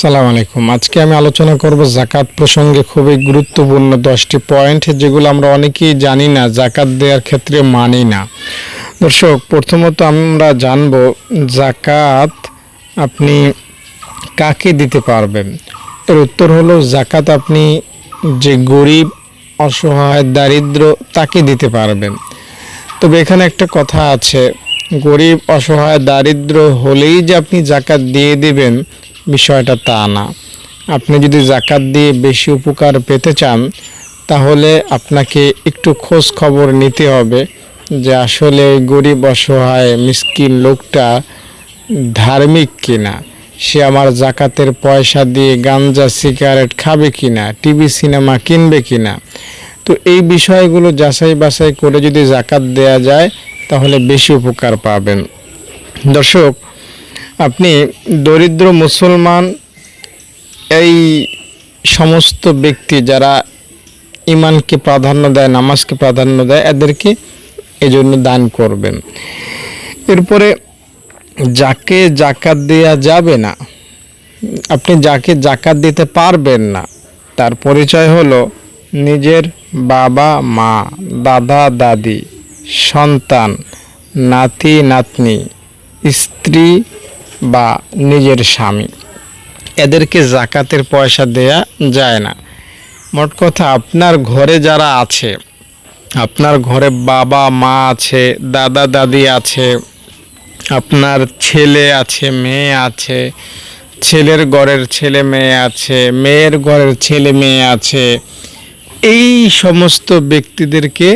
সালাম আলাইকুম। আজকে আমি আলোচনা করব জাকাত প্রসঙ্গে খুবই গুরুত্বপূর্ণ 10টি পয়েন্ট, যেগুলো আমরা অনেকেই জানি না, জাকাত দেওয়ার ক্ষেত্রে মানি না। দর্শক, প্রথমত আমরা জানব জাকাত আপনি কাকে দিতে পারবেন। এর উত্তর হলো জাকাত আপনি যে গরিব, অসহায়, দারিদ্র তাকে দিতে পারবেন। তবে এখানে একটা কথা আছে, গরিব, অসহায়, দারিদ্র হলেই যে আপনি জাকাত দিয়ে দিবেন বিষয়টা তা না। আপনি যদি জাকাত দিয়ে বেশি উপকার পেতে চান তাহলে আপনাকে একটু খোঁজ খবর নিতে হবে যে আসলে গরিব, অসহায়, মিসকিন লোকটা ধার্মিক কিনা, সে আমার জাকাতের পয়সা দিয়ে গাঞ্জা, সিগারেট খাবে কিনা, টিভি সিনেমা কিনবে কিনা। তো এই বিষয়গুলো যাচাই বাছাই করে যদি জাকাত দেয়া যায় তাহলে বেশি উপকার পাবেন। দর্শক, আপনি দরিদ্র মুসলমান, এই সমস্ত ব্যক্তি যারা ইমানকে প্রাধান্য দেয়, নামাজকে প্রাধান্য দেয়, এদেরকে এজন্য দান করবেন। এরপরে যাকে জাকাত দেয়া যাবে না, আপনি যাকে জাকাত দিতে পারবেন না, তার পরিচয় হলো নিজের বাবা মা, দাদা দাদি, সন্তান, নাতি নাতনি, স্ত্রী বা নিজের স্বামী। এদেরকে জাকাতের পয়সা দেয়া যায় না। মোট কথা, আপনার ঘরে যারা আছে, আপনার ঘরে বাবা মা আছে, দাদা দাদি আছে, আপনার ছেলে আছে, মেয়ে আছে, ছেলের ঘরের ছেলে মেয়ে আছে, মেয়ের ঘরের ছেলে মেয়ে আছে, এই সমস্ত ব্যক্তিদেরকে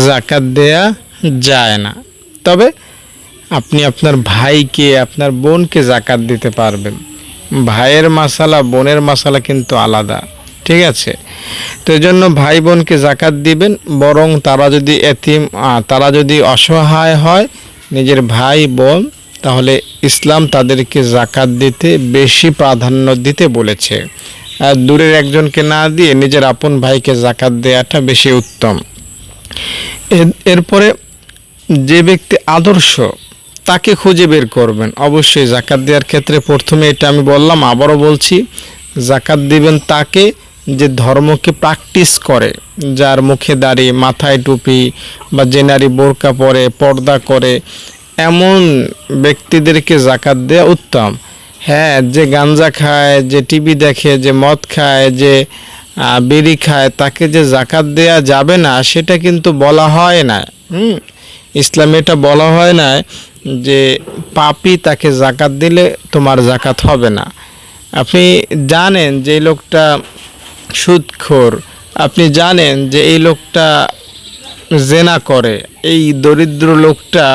জাকাত দেয়া যায় না। তবে আপনি আপনার ভাইকে, আপনার বোনকে জাকাত দিতে পারবেন। ভাইয়ের মাসালা, বোনের মাসালা কিন্তু আলাদা, ঠিক আছে? তো এই জন্য ভাই বোনকে জাকাত দিবেন। বরং তারা যদি এতিম, তারা যদি অসহায় হয়, নিজের ভাই বোন, তাহলে ইসলাম তাদেরকে জাকাত দিতে বেশি প্রাধান্য দিতে বলেছে। আর দূরের একজনকে না দিয়ে নিজের আপন ভাইকে জাকাত দেওয়াটা বেশি উত্তম। এরপরে যে ব্যক্তি আদর্শ, তাকে খুঁজে বের করবেন। অবশ্যই জাকাত দেওয়ার ক্ষেত্রে প্রথমে এটা আমি বললাম, আবারও বলছি, জাকাত দিবেন তাকে যে ধর্মকে প্র্যাকটিস করে, যার মুখে দাড়ি, মাথায় টুপি, বা যে নারী বোরকা পরে, পর্দা করে, এমন ব্যক্তিদেরকে জাকাত দেওয়া উত্তম। হ্যাঁ, যে গাঞ্জা খায়, যে টিভি দেখে, যে মদ খায়, যে বিড়ি খায়, তাকে যে জাকাত দেয়া যাবে না সেটা কিন্তু বলা হয় না। ইসলামে এটা বলা হয় না যে পাপী তাকে জাকাত দিলে তোমার জাকাত হবে না। আপনি জানেন যে এই লোকটা সুদখোর, আপনি জানেন যে এই লোকটা জেনা করে, এই দরিদ্র লোকটা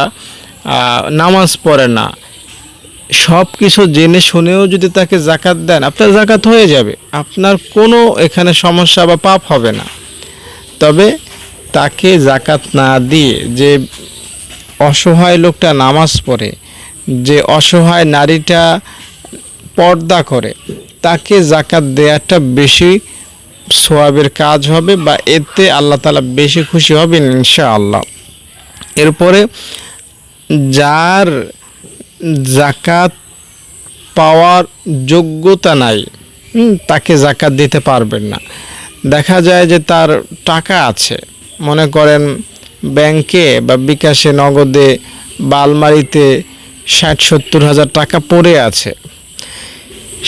নামাজ পড়ে না, সব কিছু জেনে শুনেও যদি তাকে জাকাত দেন, আপনার জাকাত হয়ে যাবে, আপনার কোনো এখানে সমস্যা বা পাপ হবে না। তবে তাকে জাকাত না দিয়ে যে অসহায় লোকটা নামাজ পড়ে, যে অসহায় নারীটা পর্দা করে, তাকে জাকাত দেওয়াটা বেশি সওয়াবের কাজ হবে, বা এতে আল্লাহ তাআলা বেশি খুশি হবেন ইনশাআল্লাহ। এরপরে যার জাকাত পাওয়ার যোগ্যতা নাই, তাকে জাকাত দিতে পারবেন না। দেখা যায় যে তার টাকা আছে, মনে করেন ব্যাংকে বা বিকাশে, নগদে বা আলমারিতে 60-70 হাজার টাকা পড়ে আছে।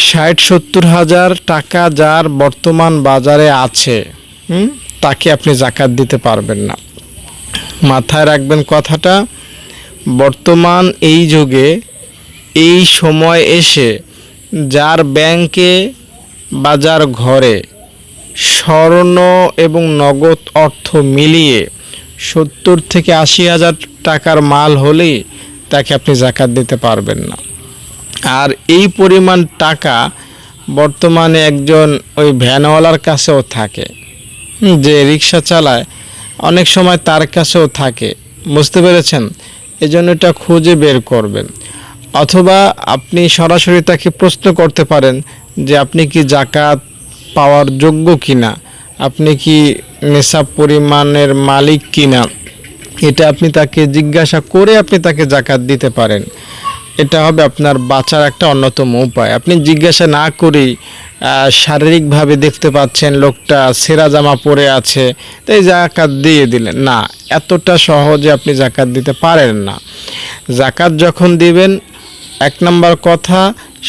60-70 হাজার টাকা যার বর্তমান বাজারে আছে, তাকে আপনি জাকাত দিতে পারবেন না। মাথায় রাখবেন কথাটা। বর্তমান এই যুগে, এই সময় এসে যার ব্যাংকে বা যার ঘরে স্বর্ণ এবং নগদ অর্থ মিলিয়ে 70-80 হাজার টাকার মাল হলেই তাকে আপনি জাকাত দিতে পারবেন না। আর এই পরিমাণ টাকা বর্তমানে একজন ওই ভ্যানওয়ালার কাছেও থাকে, যে রিক্সা চালায়, অনেক সময় তার কাছেও থাকে। বুঝতে পেরেছেন? এজন্য এটা খুঁজে বের করবেন। অথবা আপনি সরাসরি তাকে প্রশ্ন করতে পারেন যে আপনি কি জাকাত পাওয়ার যোগ্য কিনা, আপনি কি নেশাব পরিমাণের মালিক কিনা, এটা আপনি তাকে জিজ্ঞাসা করে আপনি তাকে জাকাত দিতে পারেন। এটা হবে আপনার বাঁচার একটা অন্যতম উপায়। আপনি জিজ্ঞাসা না করেই শারীরিকভাবে দেখতে পাচ্ছেন লোকটা ছেঁড়া জামা পরে আছে, তাই জাকাত দিয়ে দিলেন না। এতটা সহজে আপনি জাকাত দিতে পারেন না। জাকাত যখন দিবেন, এক নম্বর কথা,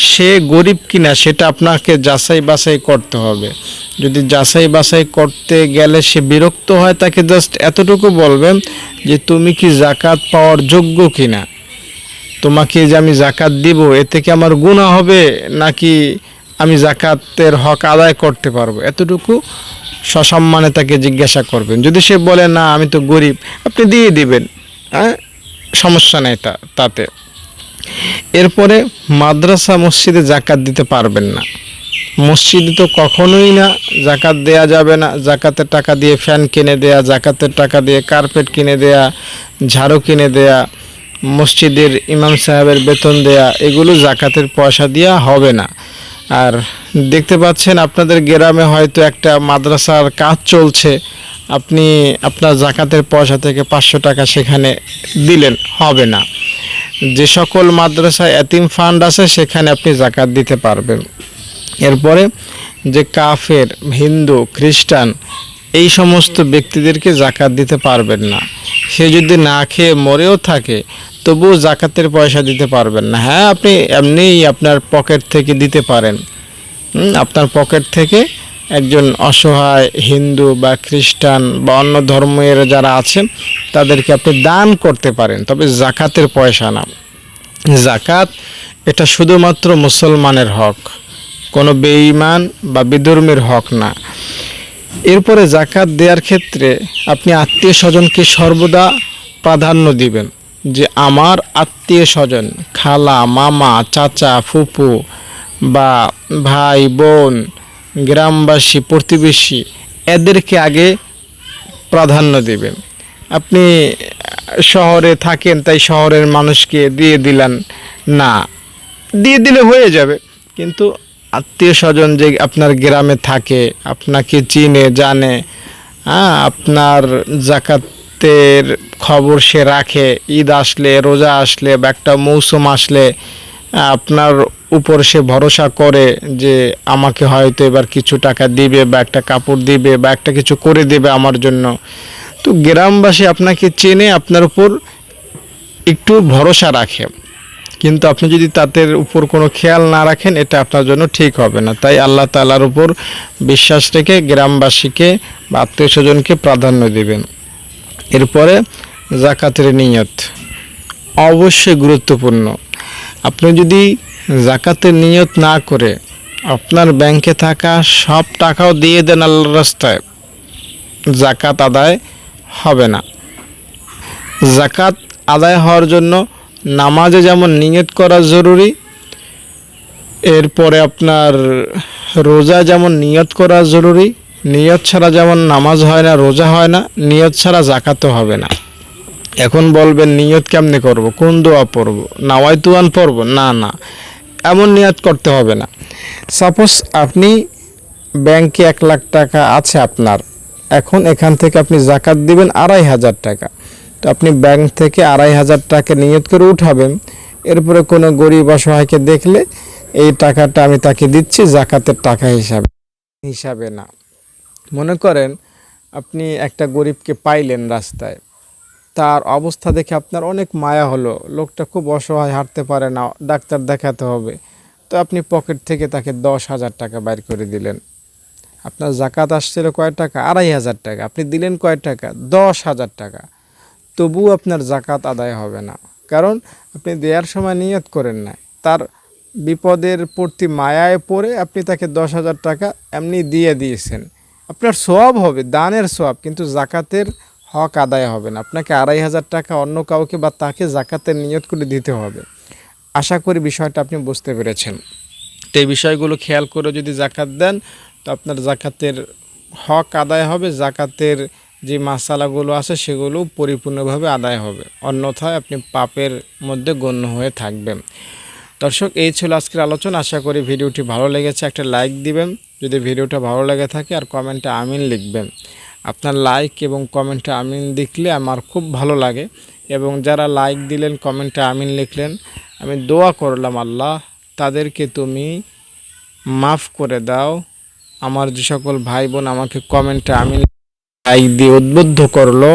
সে গরিব কিনা সেটা আপনাকে যাচাই বাছাই করতে হবে। যদি যাচাই বাছাই করতে গেলে সে বিরক্ত হয়, তাকে জাস্ট এতটুকু বলবেন যে তুমি কি জাকাত পাওয়ার যোগ্য কিনা, তোমাকে যে আমি জাকাত দিব এতে কি আমার গুনাহ হবে নাকি আমি জাকাতের হক আদায় করতে পারবো, এতটুকু সসম্মানে তাকে জিজ্ঞাসা করবেন। যদি সে বলে না আমি তো গরিব, আপনি দিয়ে দিবেন, হ্যাঁ, সমস্যা নেই তাতে। এরপরে মাদ্রাসা মসজিদে জাকাত দিতে পারবেন না। মসজিদে তো কখনোই না জাকাত দেয়া যাবে না। জাকাতের টাকা দিয়ে ফ্যান কিনে দেয়া, জাকাতের টাকা দিয়ে কার্পেট কিনে দেয়া, ঝাড়ু কিনে দেয়া, মসজিদের ইমাম সাহেবের বেতন দেয়া, এগুলো জাকাতের পয়সা দেওয়া হবে না। আর দেখতে পাচ্ছেন আপনাদের গ্রামে হয়তো একটা মাদ্রাসার কাজ চলছে, আপনি আপনার জাকাতের পয়সা থেকে 500 টাকা সেখানে দিলেন, হবে না। যে সকল মাদ্রাসায় এতিম ফান্ড আছে সেখানে আপনি জাকাত দিতে পারবেন। এরপরে যে কাফের, হিন্দু, খ্রিস্টান, এই সমস্ত ব্যক্তিদেরকে জাকাত দিতে পারবেন না। সে যদি না খেয়ে মরেও থাকে তবুও জাকাতের পয়সা দিতে পারবেন না। হ্যাঁ, আপনি এমনিই আপনার পকেট থেকে দিতে পারেন। আপনার পকেট থেকে একজন অসহায় হিন্দু বা খ্রিস্টান বা অন্য ধর্মের যারা আছেন তাদেরকে আপনি দান করতে পারেন, তবে জাকাতের পয়সা না। জাকাত এটা শুধুমাত্র মুসলমানের হক, কোনো বেঈমান বা বিধর্মীর হক না। এরপরে জাকাত দেওয়ার ক্ষেত্রে আপনি আত্মীয় স্বজনকে সর্বদা প্রাধান্য দিবেন। যে আমার আত্মীয় স্বজন, খালা, মামা, চাচা, ফুপু বা ভাই, বোন, গ্রামবাসী, প্রতিবেশী, এদেরকে আগে প্রাধান্য দিবেন। আপনি শহরে থাকেন তাই শহরের মানুষকে দিয়ে দিলেন না, দিয়ে দিলে হয়ে যাবে, কিন্তু আত্মীয় স্বজন যে আপনার গ্রামে থাকে, আপনাকে চিনে জানে, হ্যাঁ, আপনার জাকাতের খবর সে রাখে, ঈদ আসলে, রোজা আসলে বা একটা মৌসুম আসলে আপনার উপর সে ভরসা করে যে আমাকে হয়তো এবার কিছু টাকা দিবে বা একটা কাপড় দিবে বা একটা কিছু করে দেবে আমার জন্য। তো গ্রামবাসী আপনাকে চেনে, আপনার উপর একটু ভরসা রাখে, কিন্তু আপনি যদি তাদের উপর কোনো খেয়াল না রাখেন এটা আপনার জন্য ঠিক হবে না। তাই আল্লাহ তাআলার উপর বিশ্বাস রেখে গ্রামবাসীকে বা আত্মীয় স্বজনকে প্রাধান্য দিবেন। এরপরে জাকাতের নিয়ত অবশ্যই গুরুত্বপূর্ণ। আপনি যদি জাকাতের নিয়ত না করে আপনার ব্যাংকে থাকা সব টাকাও দিয়ে দেন আল্লাহর রাস্তায়, জাকাত আদায় হবে না। জাকাত আদায় হওয়ার জন্য নামাজে যেমন নিয়ত করা জরুরি, এরপরে আপনার রোজা যেমন নিয়ত করা জরুরি। নিয়ত ছাড়া যেমন নামাজ হয় না, রোজা হয় না, নিয়ত ছাড়া জাকাতও হবে না। এখন বলবেন নিয়ত কেমনে করব, কোন দোয়া পড়ব, নাওয়াইতুয়ান পড়ব? না না, এমন নিয়ত করতে হবে না। সাপোজ আপনি ব্যাংকে 1 লাখ টাকা আছে আপনার, এখন এখান থেকে আপনি জাকাত দিবেন 2,500 টাকা। তো আপনি ব্যাংক থেকে 2,500 টাকা নিয়ত করে উঠাবেন। এরপরে কোনো গরিব অসহায়কে দেখলে এই টাকাটা আমি তাকে দিচ্ছি জাকাতের টাকা হিসাবে না। মনে করেন আপনি একটা গরিবকে পাইলেন রাস্তায়, তার অবস্থা দেখে আপনার অনেক মায়া হলো, লোকটা খুব অসহায়, হাঁটতে পারে না, ডাক্তার দেখাতে হবে। তো আপনি পকেট থেকে তাকে 10,000 টাকা বাইর করে দিলেন। আপনার জাকাত আসছিল কয় টাকা? 2,500 টাকা। আপনি দিলেন কয় টাকা? 10,000 টাকা। তবুও আপনার জাকাত আদায় হবে না, কারণ আপনি দেওয়ার সময় নিয়ত করেন না। তার বিপদের প্রতি মায়ায় পড়ে আপনি তাকে 10,000 টাকা এমনি দিয়ে দিয়েছেন। আপনার সওয়াব হবে, দানের সওয়াব, কিন্তু জাকাতের হক আদায় হবে না। আপনাকে 2,500 টাকা অন্য কাউকে বা তাকে জাকাতের নিয়ত করে দিতে হবে। আশা করি বিষয়টা আপনি বুঝতে পেরেছেন। তো এই বিষয়গুলো খেয়াল করে যদি জাকাত দেন তো আপনার জাকাতের হক আদায় হবে, জাকাতের যে মাসালাগুলো আছে সেগুলো পরিপূর্ণভাবে আদায় হবে, অন্যথায় আপনি পাপের মধ্যে গণ্য হয়ে থাকবেন। দর্শক, এই ছিল আজকের আলোচনা। আশা করি ভিডিওটি ভালো লেগেছে। একটা লাইক দিবেন যদি ভিডিওটা ভালো লেগে থাকে, আর কমেন্টে আমিন লিখবেন। আপনার লাইক এবং কমেন্টে আমিন লিখলে আমার খুব ভালো লাগে, এবং যারা লাইক দিলেন, কমেন্টে আমিন লিখলেন, আমি দোয়া করলাম আল্লাহ তাদেরকে তুমি মাফ করে দাও। আমার যে সকল ভাই বোন আমাকে কমেন্টে আমি লাইক দিয়ে উদ্বুদ্ধ করলো,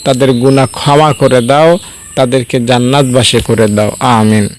তাদের গুনাহ ক্ষমা করে দাও, তাদেরকে জান্নাতবাসী করে দাও, আমিন।